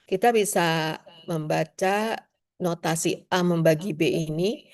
kita bisa membaca notasi A membagi B ini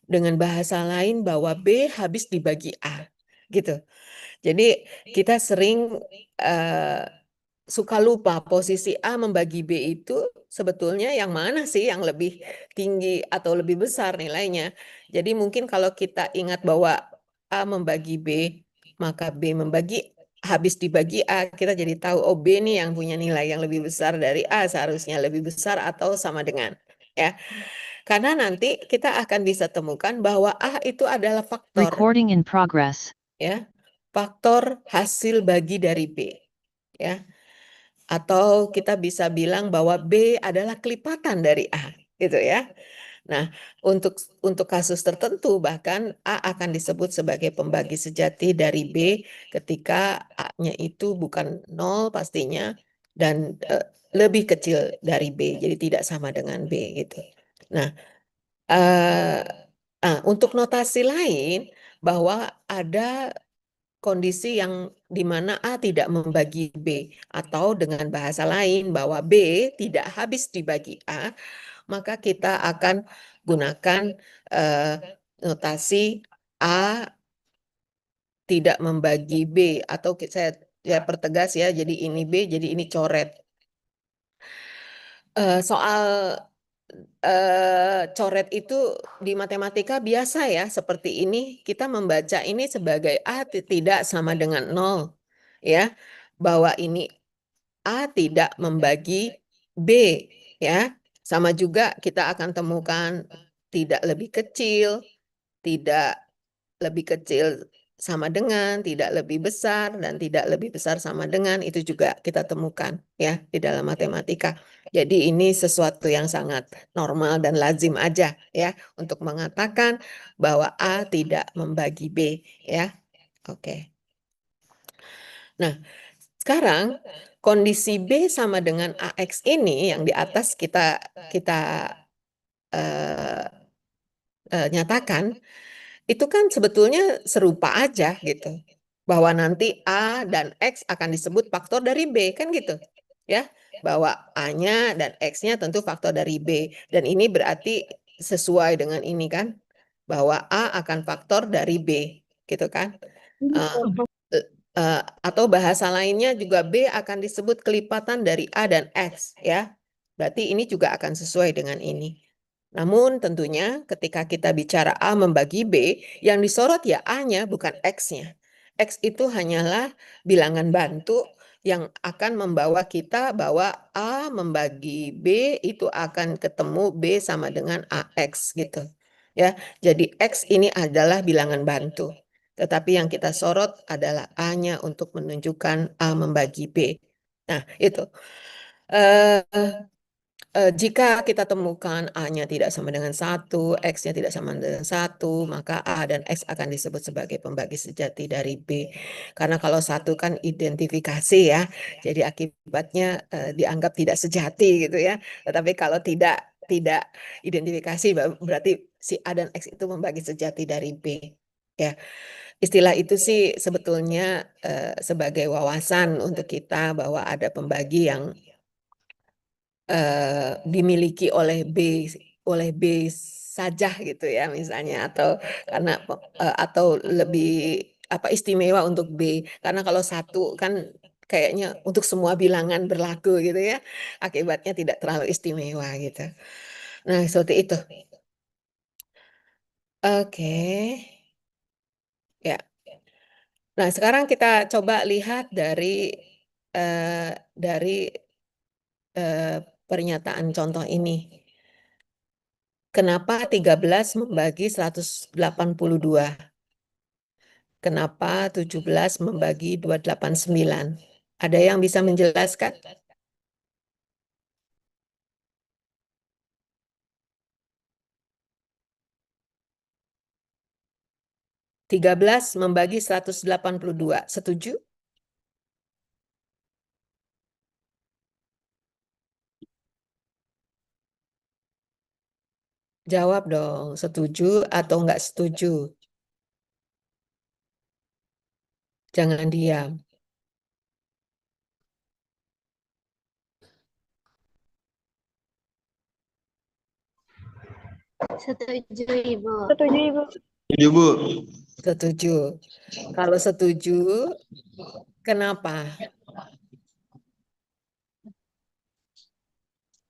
dengan bahasa lain bahwa B habis dibagi A, gitu. Jadi kita sering eh, suka lupa posisi A membagi B itu sebetulnya yang mana sih yang lebih tinggi atau lebih besar nilainya. Jadi mungkin kalau kita ingat bahwa A membagi B, maka B membagi habis dibagi A, kita jadi tahu oh B nih yang punya nilai yang lebih besar dari A, seharusnya lebih besar atau sama dengan, ya. Karena nanti kita akan bisa temukan bahwa A itu adalah faktor, Recording in progress. ya. Faktor hasil bagi dari B, ya. Atau kita bisa bilang bahwa B adalah kelipatan dari A, gitu ya. Nah, untuk kasus tertentu bahkan A akan disebut sebagai pembagi sejati dari B ketika A-nya itu bukan nol pastinya dan lebih kecil dari B, jadi tidak sama dengan B gitu. Nah, eh, untuk notasi lain bahwa ada kondisi yang di mana A tidak membagi B, atau dengan bahasa lain bahwa B tidak habis dibagi A, maka kita akan gunakan eh, notasi A tidak membagi B, atau saya pertegas ya, jadi ini B, jadi ini coret. Soal coret itu di matematika biasa ya, seperti ini kita membaca ini sebagai A tidak sama dengan nol, ya, bahwa ini A tidak membagi B, ya. Sama juga kita akan temukan tidak lebih kecil, tidak lebih kecil sama dengan, tidak lebih besar, dan tidak lebih besar sama dengan, itu juga kita temukan ya di dalam matematika. Jadi ini sesuatu yang sangat normal dan lazim aja ya untuk mengatakan bahwa A tidak membagi B, ya. Oke. Nah, sekarang kondisi B sama dengan AX ini yang di atas kita kita eh, nyatakan itu kan sebetulnya serupa aja gitu. Bahwa nanti A dan X akan disebut faktor dari B, kan gitu. Ya, bahwa A-nya dan X-nya tentu faktor dari B. Dan ini berarti sesuai dengan ini kan, bahwa A akan faktor dari B, gitu kan. Eh, atau bahasa lainnya juga B akan disebut kelipatan dari A dan X, ya. Berarti ini juga akan sesuai dengan ini. Namun tentunya ketika kita bicara A membagi B, yang disorot ya A-nya bukan X-nya. X itu hanyalah bilangan bantu yang akan membawa kita bahwa A membagi B itu akan ketemu B sama dengan AX gitu. Ya, jadi X ini adalah bilangan bantu. Tetapi yang kita sorot adalah A-nya untuk menunjukkan A membagi B. Nah, itu. Eh, Jika kita temukan A-nya tidak sama dengan 1, X-nya tidak sama dengan 1, maka A dan X akan disebut sebagai pembagi sejati dari B. Karena kalau 1 kan identifikasi ya, jadi akibatnya dianggap tidak sejati gitu ya. Tetapi kalau tidak identifikasi berarti si A dan X itu membagi sejati dari B. Ya, istilah itu sih sebetulnya sebagai wawasan untuk kita bahwa ada pembagi yang dimiliki oleh B saja gitu ya misalnya, atau karena atau lebih apa istimewa untuk B, karena kalau 1 kan kayaknya untuk semua bilangan berlaku gitu ya, akibatnya tidak terlalu istimewa gitu. Nah, seperti itu. Oke. Ya. Nah, sekarang kita coba lihat eh, dari eh, pernyataan contoh ini. Kenapa 13 membagi 182? Kenapa 17 membagi 289? Ada yang bisa menjelaskan? 13 membagi 182. Setuju? Jawab dong, setuju atau enggak setuju? Jangan diam. Setuju, Ibu. Setuju, Ibu. Setuju, Bu. Setuju. Kalau setuju, kenapa?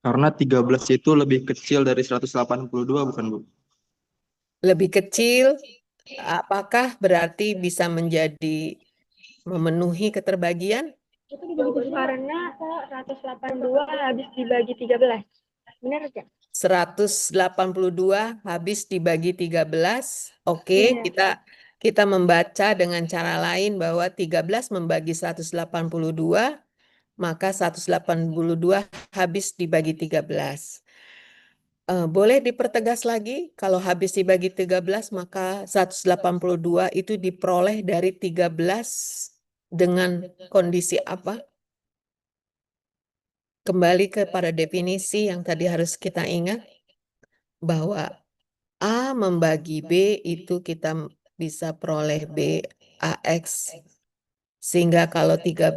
Karena 13 itu lebih kecil dari 182, bukan, Bu? Lebih kecil, apakah berarti bisa menjadi memenuhi keterbagian? Karena 182 habis dibagi 13. Benar nggak? 182 habis dibagi 13. Oke, Iya. kita membaca dengan cara lain bahwa 13 membagi 182, maka 182 habis dibagi 13. Boleh dipertegas lagi, kalau habis dibagi 13, maka 182 itu diperoleh dari 13 dengan kondisi apa? Kembali kepada definisi yang tadi harus kita ingat, bahwa A membagi B itu kita bisa peroleh B AX. Sehingga kalau 13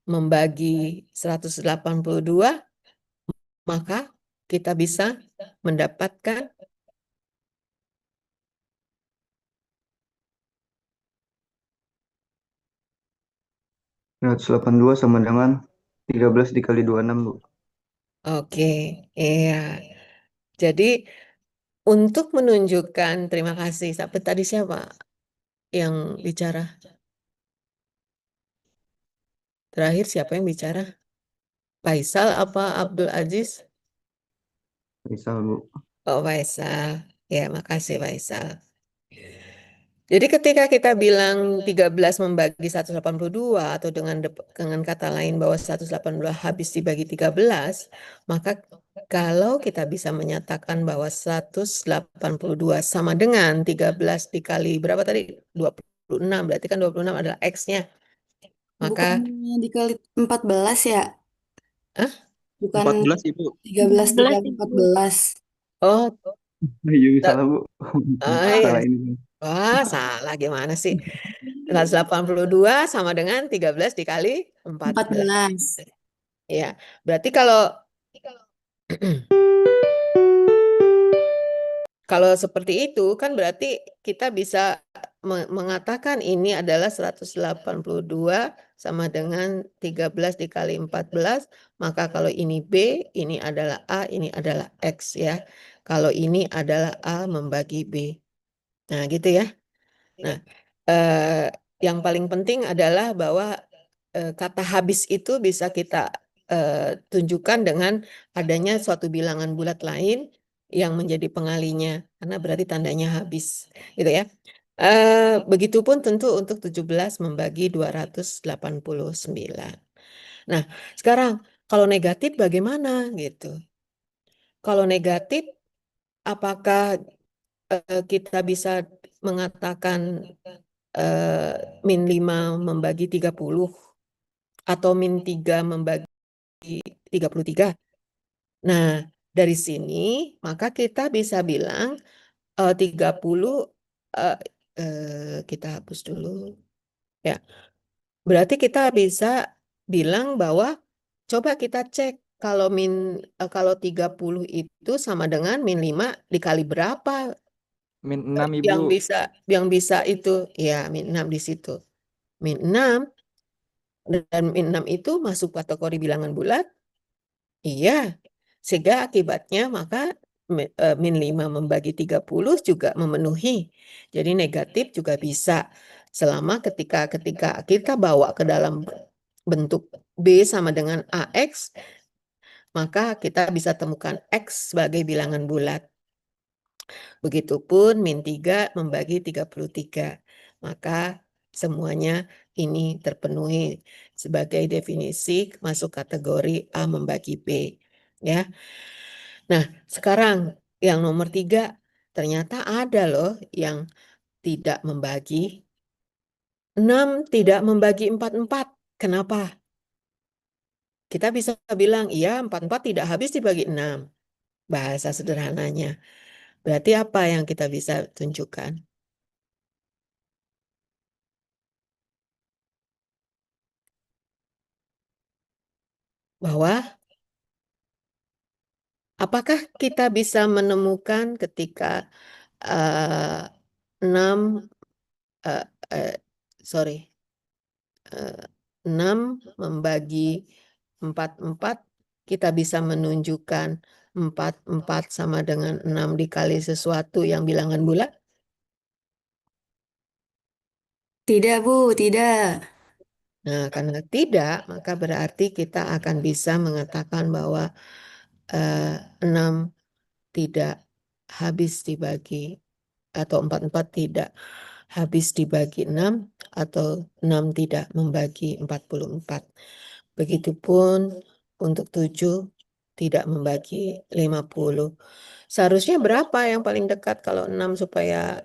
membagi 182, maka kita bisa mendapatkan 182 sama dengan 13 dikali 26, Bu. oke, iya. Jadi untuk menunjukkan terima kasih. Sampai tadi siapa yang bicara? Terakhir siapa yang bicara? Faisal apa Abdul Aziz? Misal, Bu. Oh, Faisal. Ya, makasih Faisal. Jadi ketika kita bilang 13 membagi 182 atau dengan kata lain bahwa 182 habis dibagi 13, maka kalau kita bisa menyatakan bahwa 182 sama dengan 13 dikali berapa tadi? 26, berarti kan 26 adalah X-nya. Maka, Bukannya dikali 14 ya? ah, Bukan 14, Ibu. 13 14, dikali Ibu. 14. oh, Iya, tak- salah, Bu. ah, ya. Salah ini. Wah, salah gimana sih? 182 sama dengan 13 dikali 14. 14. Ya, berarti kalau kalau seperti itu kan berarti kita bisa mengatakan ini adalah 182 sama dengan 13 dikali 14, maka kalau ini B, ini adalah A, ini adalah X ya. Kalau ini adalah A membagi B. Nah, gitu ya. Nah, eh, yang paling penting adalah bahwa kata habis itu bisa kita tunjukkan dengan adanya suatu bilangan bulat lain yang menjadi pengalinya, karena berarti tandanya habis, gitu ya. Begitupun tentu untuk 17 membagi 289. Nah, sekarang kalau negatif bagaimana gitu? Kalau negatif, apakah kita bisa mengatakan min 5 membagi 30 atau min 3 membagi 33? Nah, dari sini maka kita bisa bilang 30 eh, kita hapus dulu. Ya, berarti kita bisa bilang bahwa coba kita cek kalau 30 itu sama dengan min 5 dikali berapa Min 6, yang Ibu. bisa yang bisa itu ya min 6 di situ. Min 6 dan min 6 itu masuk kategori bilangan bulat. Iya. Sehingga akibatnya maka min 5 membagi 30 juga memenuhi. Jadi negatif juga bisa. Selama ketika kita bawa ke dalam bentuk B sama dengan AX, maka kita bisa temukan X sebagai bilangan bulat. Begitupun min 3 membagi 33. Maka semuanya ini terpenuhi sebagai definisi masuk kategori A membagi B. Ya. Nah, sekarang yang nomor 3, ternyata ada loh yang tidak membagi. 6 tidak membagi 44. Kenapa? Kita bisa bilang, iya 44 tidak habis dibagi 6. Bahasa sederhananya. Berarti apa yang kita bisa tunjukkan? Bahwa Apakah kita bisa menemukan ketika 6 eh, eh, sorry 6 membagi 4 kita bisa menunjukkan 4 sama dengan 6 dikali sesuatu yang bilangan bulat? Tidak, Bu, tidak. Nah, karena tidak, maka berarti kita akan bisa mengatakan bahwa 6 tidak habis dibagi, atau 4 tidak habis dibagi 6, atau 6 tidak membagi 44. Begitupun untuk 7 tidak membagi 50. Seharusnya berapa yang paling dekat kalau 6 supaya